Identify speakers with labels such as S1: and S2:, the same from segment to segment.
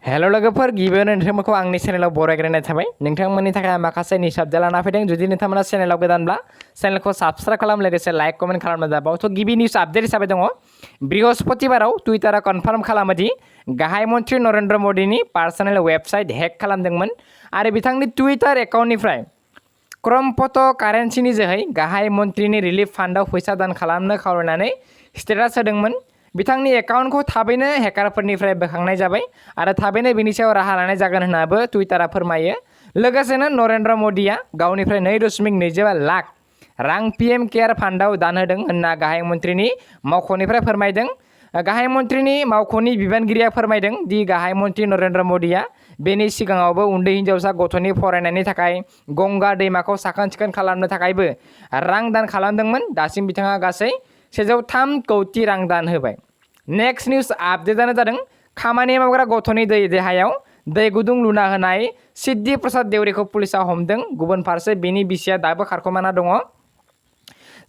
S1: हेल' लोगोफोर गिबियावनो नोंथांमोनखौ आंनि चेनेलाव बरायग्रोनाय थाबाय। नोंथांमोननि थाखाय माखासे निसाबजा लाना फैदों। जुदि नोंथांमोना चेनेलाव गोदानब्ला चेनेलखौ साबस्क्राइब खालाम, लोगोसे लाइक कमेन्ट खालामना जाबाव। थ' गिबि निउस आपडेट हिसाबै दङ। बृहस्पतिबाराव टुइटारा कनफार्म खालामो दि गाहाय मन्त्रि नरेन्द्र मदिनि पार्सनेल वेबसाइट हेक खालामदोंमोन आरो बिथांनि टुइटार एकाउन्टनिफ्राय क्रम्पट' कारेन्सिनि जोहै गाहाय मन्त्रिनि रिलिफ फान्डआव फैसा दान खालामनो खावलायनानै स्टेटास होदोंमोन। बिथांनि एकाउन्टखौ थाबैनो हेकारफोरनिफ्राय बोखांनाय जाबाय आरो थाबैनो बेनि सायाव राहा लानाय जागोन होन्नाबो टुइटारा फोरमायो। लोगोसेनो नरेन्द्र मदिया गावनिफ्राय 2.25 लाख रां पीएम केयार फान्डआव दान होदों होन्ना गाहाय मन्थ्रिनि मावख'निफ्राय फोरमायदों। गाहाय मन्थ्रिनि मावख'नि बिबानगिरिया फोरमायदों दि गाहाय मन्थ्रि नरेन्द्र मदिया बेनि सिगाङावबो उन्दै हिन्जावसा गथ'नि फरायनायनि थाखाय गंगा दैमाखौ साखोन-सिखोन खालामनो थाखायबो रां दान खालामदोंमोन। दासिम बिथाङा गासै 103 कौटि रां दान होबाय। नेक्स्ट निउस आपडेटआनो जादों खामानि मावग्रा गथ'नि देहायाव दै गुदुं लुना होनाय सिद्धि प्रसाद देउरिखौ पुलिसा हमदों। गुबुन फारसे बिनि बिसिया दाबो खारखोमाना दङ।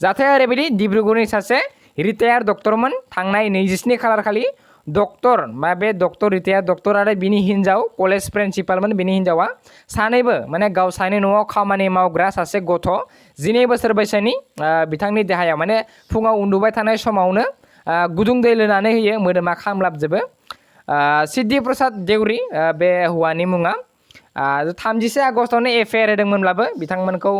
S1: जाथाया ओरैबायदि, डिब्रुगड़नि सासे रिटायार डक्टरमोन। थांनाय 27 खालार खालि डक्टर बे डक्टर रिटायार डक्टर आरो बिनि हिन्जाव कलेज प्रिन्सिपालमोन। बिनि हिन्जावा सानैबो माने गावसानि न'आव खामानि मावग्रा सासे गथ' 12 बोसोर बैसोनि बिथांनि देहायाव माने फुङाव उन्दुबाय थानाय समावनो गुदुं दै लुनानै होयो, मोदोमा खामलाबजोबो। सिद्धि प्रसाद देउरि बे हौवानि मुङा 31 आगस्टआवनो एफआइआर होदोंमोनब्लाबो बिथांमोनखौ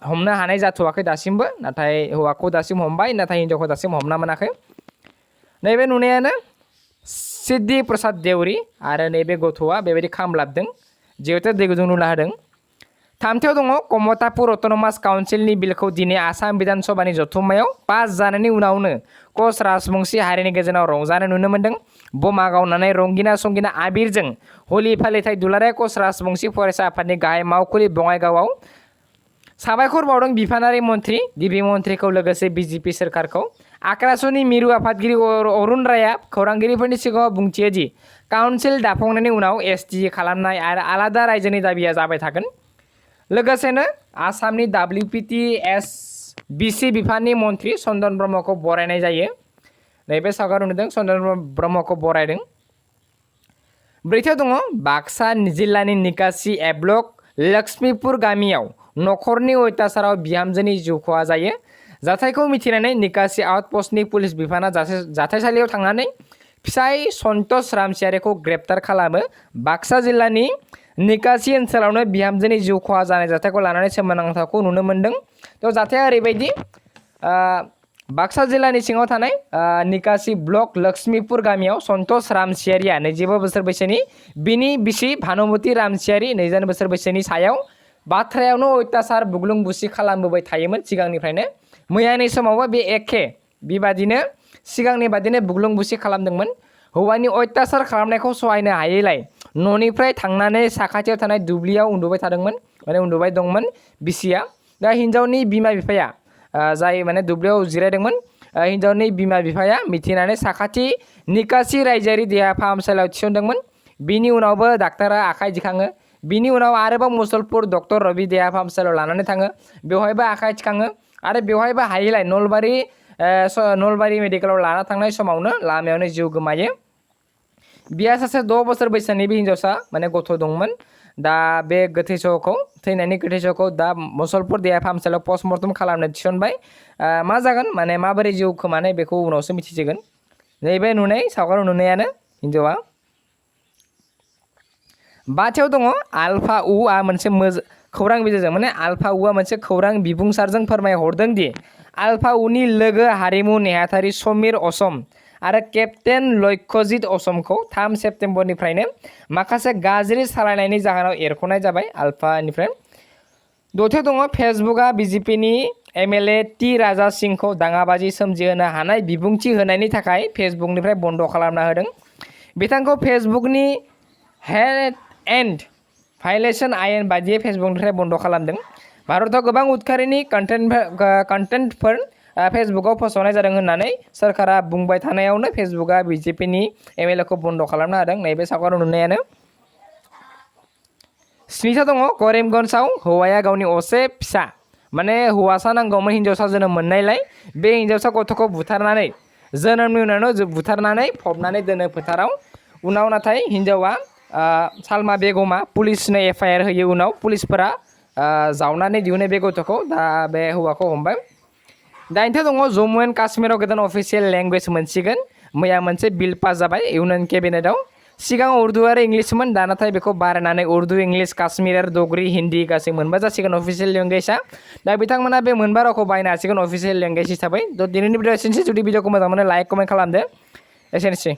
S1: हमनो हानाय जाथ'वाखै दासिमबो। नाथाय हौवाखौ दासिम हमबाय, नाथाय हिन्जावखौ दासिम हमना मोनाखै। नैबे नुनायानो सिद्धि प्रसाद देउरि आरो नैबे गथ'आ बेबायदि खामलाबदों जिहेथु दै गुदुं लुना होदों। थामथियाव दङ कमतापुर अट'नमास काउन्सिलनि बिलखौ दिनै आसाम बिधान सभानि जथुम्मायाव पास जानायनि उनावनो कच राजबंशी हारिनि गेजेराव रंजानाय नुनो मोन्दों। बमा गावनानै रंगिना संगिना आबिरजों हलि फालिथाय दुलाराय कच राजबंशी फरायसा आफादनि गाहाय मावखुलि बङाइगावआव साबायखर बावदों बिफानारि मन्थ्रि गिबि मन्थ्रिखौ लोगोसे बिजेपि सोरखारखौ। आक्रासुनि मिरु आफादगिरि अरुण रायआ खौरांगिरिफोरनि सिगाङाव बुंथियो दि काउन्सिल दाफुंनायनि उनाव एसटि खालामनाय आरो आलादा रायजोनि दाबिया जाबाय थागोन। लोगोसेनो आसामनि WPTS-BC बिफाननि मन्थ्रि चन्दन ब्रह्मखौ बरायनाय जायो। नैबे सावगारि नुदों, चन्दन ब्रह्मखौ बरायदों। ब्रैथियाव दङ बाक्सा जिल्लानि निकासि ए ब्लक लक्ष्मीपुर गामियाव नखरनि अत्याचाराव बिहामजोनि जिउ खहा जायो। जाथायखौ मिथिनानै निकासि आउटपस्टनि पुलिस बिफाना जाथायसालियाव थांनानै फिसाय सन्तोष रामसियारिखौ ग्रेप्टार खालामो। बाक्सा जिल्लानि निकासि ओनसोलावनो बिहामजोनि जिउ खहा जानाय जाथायखौ लानानै सोमोनांथावखौ नुनो मोन्दों। थ' जाथाया ओरैबायदि, बाक्सा जिल्लानि सिङाव थानाय निकासि ब्लक लक्ष्मीपुर गामियाव सन्तोष रामसियारिया 25 बोसोर बैसोनि, बिनि बिसि भानुमति रामसियारि 22 बोसोर बैसोनि सायाव बाथ्रायावनो अत्याचार बुग्लुं बुसि खालामबोबाय थायोमोन सिगांनिफ्रायनो। मैयानि समावबो बे एखे बेबादिनो सिगांनि बादिनो बुग्लुं बुसि खालामदोंमोन। हौवानि अत्याचार खालामनायखौ सहायनो हायैलाय न'निफ्राय थांनानै साखाथियाव थानाय दुब्लियाव उन्दुबाय थादोंमोन, माने उन्दुबाय दंमोन बिसिया। दा हिन्जावनि बिमा बिफाया जाय माने दुब्लियाव जिरायदोंमोन, हिन्जावनि बिमा बिफाया मिथिनानै साखाथि निकासि रायजोआरि देहा फाहामसालियाव थिसनदोंमोन। बिनि उनावबो डाक्टारा आखाइ दिखाङो। बिनि उनाव आरोबाव मुसलपुर डक्टर रबि देहा फाहामसालियाव लानानै थाङो, बेवहायबो आखाइ थिखाङो आरो बेवहायबो हायैलाय नलबारि मेडिकेलाव लाना थांनाय समावनो लामायावनो जिउ गोमायो। बिहा सासे 6 बोसोर बैसोनि बे हिन्जावसा माने गथ' दंमोन। दा बे थैनायनि गोथै सहखौ दा मुसलपुर देहा फाहामसालियाव पस्टमर्टम खालामनो थिसनबाय। मा जागोन माने माबोरै जिउ खोमानाय बेखौ उनावसो मिथिसिगोन। नैबे नुनाय सावगारि नुनायानो हिन्जावा। बाथियाव दङ आल्फा उआ मोनसे खौरां बिजोंजों माने आल्फा उआ मोनसे खौरां बिबुंसारजों फोरमायहरदों दि आल्फा उनि लोगो हारिमु नेहाथारि समीर असम आरो केप्टेन लक्ष्यजित असमखौ 3 सेप्तेम्बरनिफ्रायनो माखासे गाज्रि सालायनायनि जाहोनाव एरख'नाय जाबाय आल्फानिफ्राय। दथियाव दङ फेसबुकआ बिजेपिनि एमएलए टी राजा सिंहखौ दाङाबाजि सोमजिहोनो हानाय बिबुंथि होनायनि थाखाय फेसबुकनिफ्राय बन्द' खालामना होदों। बिथांखौ फेसबुकनि हेड एन्ड भायलेसन आयेन बायदियै फेसबुकनिफ्राय बन्द' खालामदों। भारताव गोबां उदखारिनि कन्टेन्टफोर फेसबुकाव फोसावनाय जादों होननानै सोरखारा बुंबाय थानायावनो फेसबुकआ बिजेपिनि एमएलएखौ बन्द' खालामना होदों। नैबे सावगारि नुनायानो। 7 दङ करिमगन्जआव हौवाया गावनि असे फिसा माने हौवासा नांगौमोन हिन्जावसा जोनोम मोननायलाय बे हिन्जावसा गथ'खौ बुथारनानै जोनोमनि उनावनो बुथारनानै फबनानै दोनो फोथाराव। उनाव नाथाय हिन्जावा सालमा बेगमा पुलिसनो FIR होयो उनाव पुलिसफोरा जावनानै दिहुनो बे गथ'खौ दा बे हौवाखौ हमबाय दाइनथा दङ जम्मु एन्ड काश्मीराव गोदान अफिसियेल लेंगुवेज मोनसिगोन मैया मोनसे बिल पास जाबाय इउनियन केबिनेटआव सिगां उर्दु आरो इंलिसमोन दा नाथाय बेखौ बारायनानै उर्दु इंलिस काश्मीर आरो डगरी हिन्दी गासै मोनबा जासिगोन अफिसियेल लेंगुवेजआ दा बिथांमोना बे मोनबा रावखौ बाहायनो हासिगोन अफिसियेल लेंगुवेज हिसाबै थ' दिनैनि भिडिअ एसेनोसै जुदि भिडिअखौ मोजां मोनो लाइक कमेन्ट खालामदो एसेनोसै